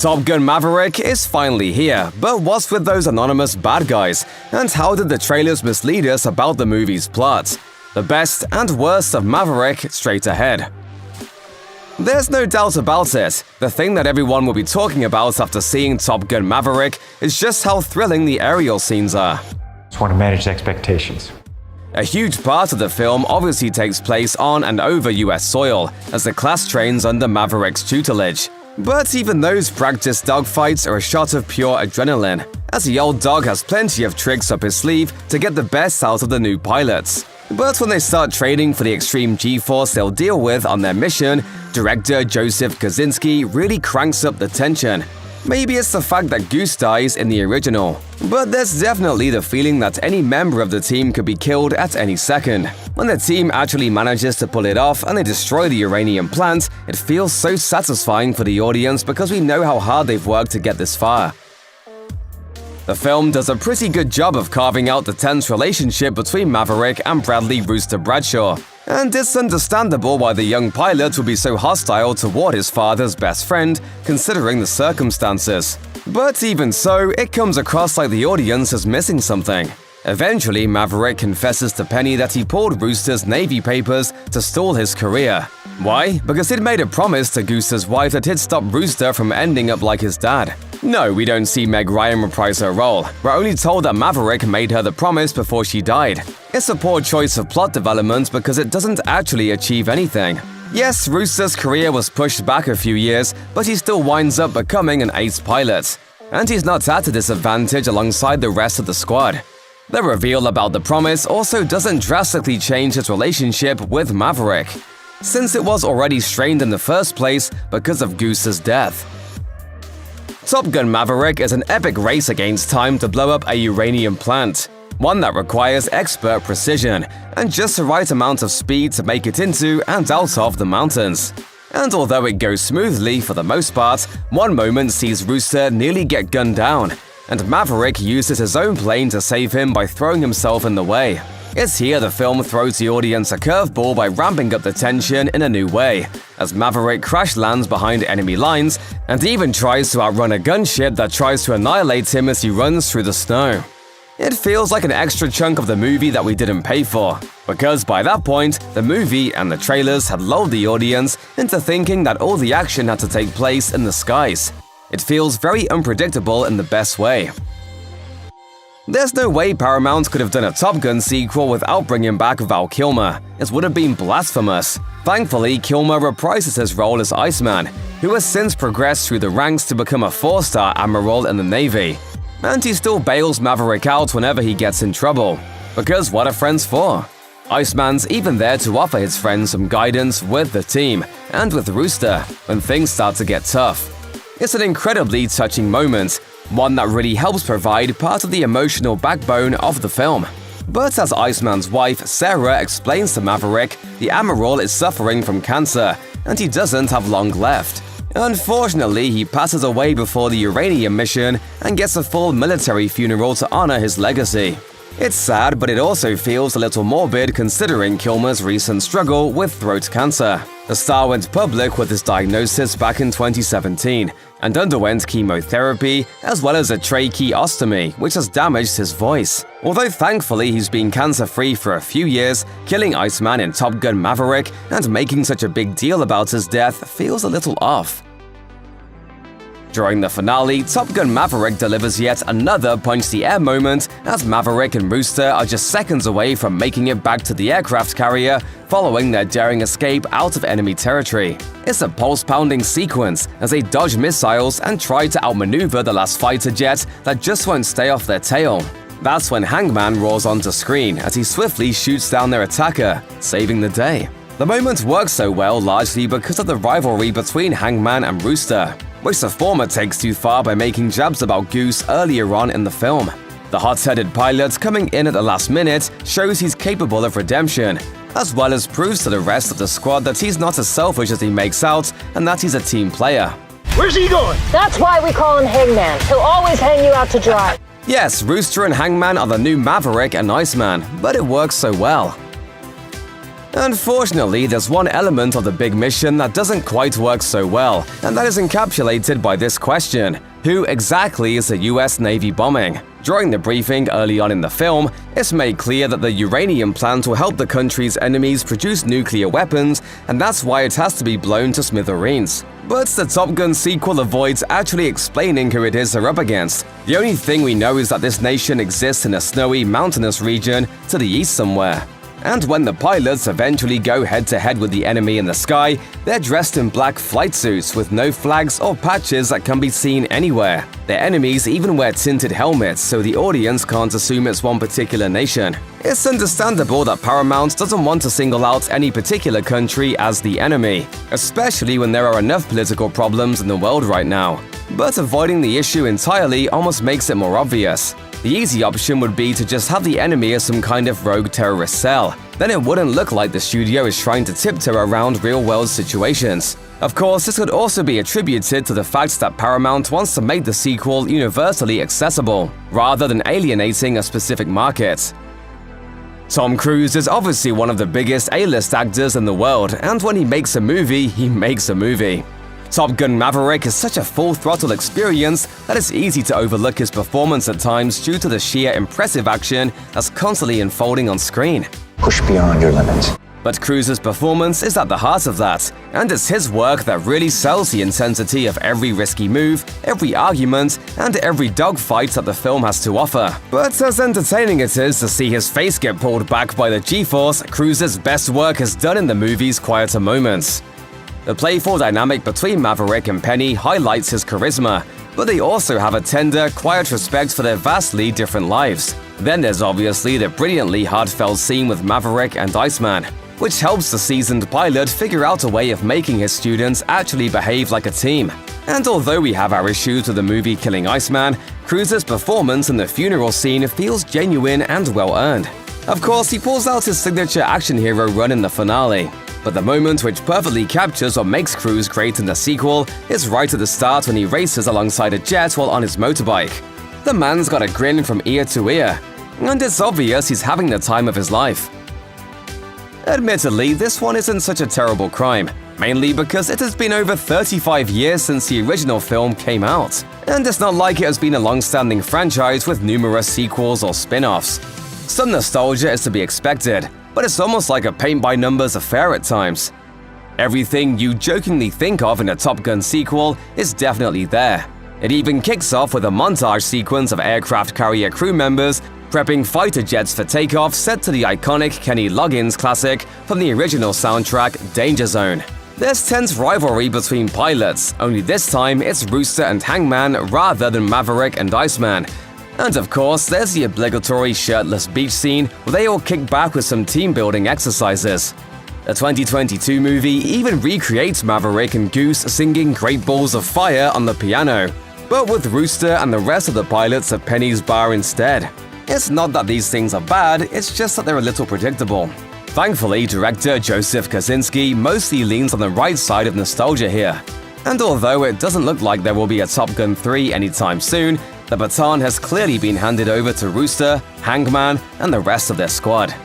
Top Gun Maverick is finally here, but what's with those anonymous bad guys? And how did the trailers mislead us about the movie's plot? The best and worst of Maverick straight ahead. There's no doubt about it, the thing that everyone will be talking about after seeing Top Gun Maverick is just how thrilling the aerial scenes are. Just want to manage expectations. A huge part of the film obviously takes place on and over US soil, as the class trains under Maverick's tutelage. But even those practiced dogfights are a shot of pure adrenaline, as the old dog has plenty of tricks up his sleeve to get the best out of the new pilots. But when they start training for the extreme G-force they'll deal with on their mission, director Joseph Kosinski really cranks up the tension. Maybe it's the fact that Goose dies in the original, but there's definitely the feeling that any member of the team could be killed at any second. When the team actually manages to pull it off and they destroy the uranium plant, it feels so satisfying for the audience because we know how hard they've worked to get this far. The film does a pretty good job of carving out the tense relationship between Maverick and Bradley Rooster Bradshaw, and it's understandable why the young pilot would be so hostile toward his father's best friend, considering the circumstances. But even so, it comes across like the audience is missing something. Eventually, Maverick confesses to Penny that he pulled Rooster's Navy papers to stall his career. Why? Because he'd made a promise to Goose's wife that he'd stop Rooster from ending up like his dad. No, we don't see Meg Ryan reprise her role. We're only told that Maverick made her the promise before she died. It's a poor choice of plot development because it doesn't actually achieve anything. Yes, Rooster's career was pushed back a few years, but he still winds up becoming an ace pilot. And he's not at a disadvantage alongside the rest of the squad. The reveal about the promise also doesn't drastically change his relationship with Maverick, since it was already strained in the first place because of Goose's death. Top Gun Maverick is an epic race against time to blow up a uranium plant, one that requires expert precision and just the right amount of speed to make it into and out of the mountains. And although it goes smoothly for the most part, one moment sees Rooster nearly get gunned down, and Maverick uses his own plane to save him by throwing himself in the way. It's here the film throws the audience a curveball by ramping up the tension in a new way, as Maverick crash lands behind enemy lines and even tries to outrun a gunship that tries to annihilate him as he runs through the snow. It feels like an extra chunk of the movie that we didn't pay for, because by that point, the movie and the trailers had lulled the audience into thinking that all the action had to take place in the skies. It feels very unpredictable in the best way. There's no way Paramount could have done a Top Gun sequel without bringing back Val Kilmer. It would have been blasphemous. Thankfully, Kilmer reprises his role as Iceman, who has since progressed through the ranks to become a 4-star admiral in the Navy. And he still bails Maverick out whenever he gets in trouble. Because what are friends for? Iceman's even there to offer his friends some guidance with the team and with Rooster when things start to get tough. It's an incredibly touching moment, one that really helps provide part of the emotional backbone of the film. But as Iceman's wife, Sarah, explains to Maverick, the Admiral is suffering from cancer, and he doesn't have long left. Unfortunately, he passes away before the uranium mission and gets a full military funeral to honor his legacy. It's sad, but it also feels a little morbid considering Kilmer's recent struggle with throat cancer. The star went public with his diagnosis back in 2017 and underwent chemotherapy as well as a tracheostomy, which has damaged his voice. Although thankfully he's been cancer-free for a few years, killing Iceman in Top Gun Maverick and making such a big deal about his death feels a little off. During the finale, Top Gun Maverick delivers yet another punch-the-air moment as Maverick and Rooster are just seconds away from making it back to the aircraft carrier following their daring escape out of enemy territory. It's a pulse-pounding sequence as they dodge missiles and try to outmaneuver the last fighter jet that just won't stay off their tail. That's when Hangman roars onto screen as he swiftly shoots down their attacker, saving the day. The moment works so well largely because of the rivalry between Hangman and Rooster, which the former takes too far by making jabs about Goose earlier on in the film. The hot-headed pilot coming in at the last minute shows he's capable of redemption, as well as proves to the rest of the squad that he's not as selfish as he makes out and that he's a team player. Where's he going? That's why we call him Hangman. He'll always hang you out to dry. Yes, Rooster and Hangman are the new Maverick and Iceman, but it works so well. Unfortunately, there's one element of the big mission that doesn't quite work so well, and that is encapsulated by this question: who exactly is the US Navy bombing? During the briefing early on in the film, it's made clear that the uranium plant will help the country's enemies produce nuclear weapons, and that's why it has to be blown to smithereens. But the Top Gun sequel avoids actually explaining who it is they're up against. The only thing we know is that this nation exists in a snowy, mountainous region to the east somewhere. And when the pilots eventually go head-to-head with the enemy in the sky, they're dressed in black flight suits with no flags or patches that can be seen anywhere. Their enemies even wear tinted helmets, so the audience can't assume it's one particular nation. It's understandable that Paramount doesn't want to single out any particular country as the enemy, especially when there are enough political problems in the world right now. But avoiding the issue entirely almost makes it more obvious. The easy option would be to just have the enemy as some kind of rogue terrorist cell. Then it wouldn't look like the studio is trying to tiptoe around real-world situations. Of course, this could also be attributed to the fact that Paramount wants to make the sequel universally accessible, rather than alienating a specific market. Tom Cruise is obviously one of the biggest A-list actors in the world, and when he makes a movie, he makes a movie. Top Gun Maverick is such a full-throttle experience that it's easy to overlook his performance at times due to the sheer impressive action that's constantly unfolding on screen. Push beyond your limits. But Cruise's performance is at the heart of that, and it's his work that really sells the intensity of every risky move, every argument, and every dogfight that the film has to offer. But as entertaining it is to see his face get pulled back by the G-force, Cruise's best work is done in the movie's quieter moments. The playful dynamic between Maverick and Penny highlights his charisma, but they also have a tender, quiet respect for their vastly different lives. Then there's obviously the brilliantly heartfelt scene with Maverick and Iceman, which helps the seasoned pilot figure out a way of making his students actually behave like a team. And although we have our issues with the movie killing Iceman, Cruise's performance in the funeral scene feels genuine and well-earned. Of course, he pulls out his signature action hero run in the finale. But the moment which perfectly captures what makes Cruise great in the sequel is right at the start when he races alongside a jet while on his motorbike. The man's got a grin from ear to ear, and it's obvious he's having the time of his life. Admittedly, this one isn't such a terrible crime, mainly because it has been over 35 years since the original film came out, and it's not like it has been a long-standing franchise with numerous sequels or spin-offs. Some nostalgia is to be expected, but it's almost like a paint-by-numbers affair at times. Everything you jokingly think of in a Top Gun sequel is definitely there. It even kicks off with a montage sequence of aircraft carrier crew members prepping fighter jets for takeoff set to the iconic Kenny Loggins classic from the original soundtrack Danger Zone. There's tense rivalry between pilots, only this time it's Rooster and Hangman rather than Maverick and Iceman. And of course, there's the obligatory shirtless beach scene where they all kick back with some team-building exercises. The 2022 movie even recreates Maverick and Goose singing Great Balls of Fire on the piano, but with Rooster and the rest of the pilots at Penny's bar instead. It's not that these things are bad, it's just that they're a little predictable. Thankfully, director Joseph Kosinski mostly leans on the right side of nostalgia here. And although it doesn't look like there will be a Top Gun 3 anytime soon, the baton has clearly been handed over to Rooster, Hangman, and the rest of their squad.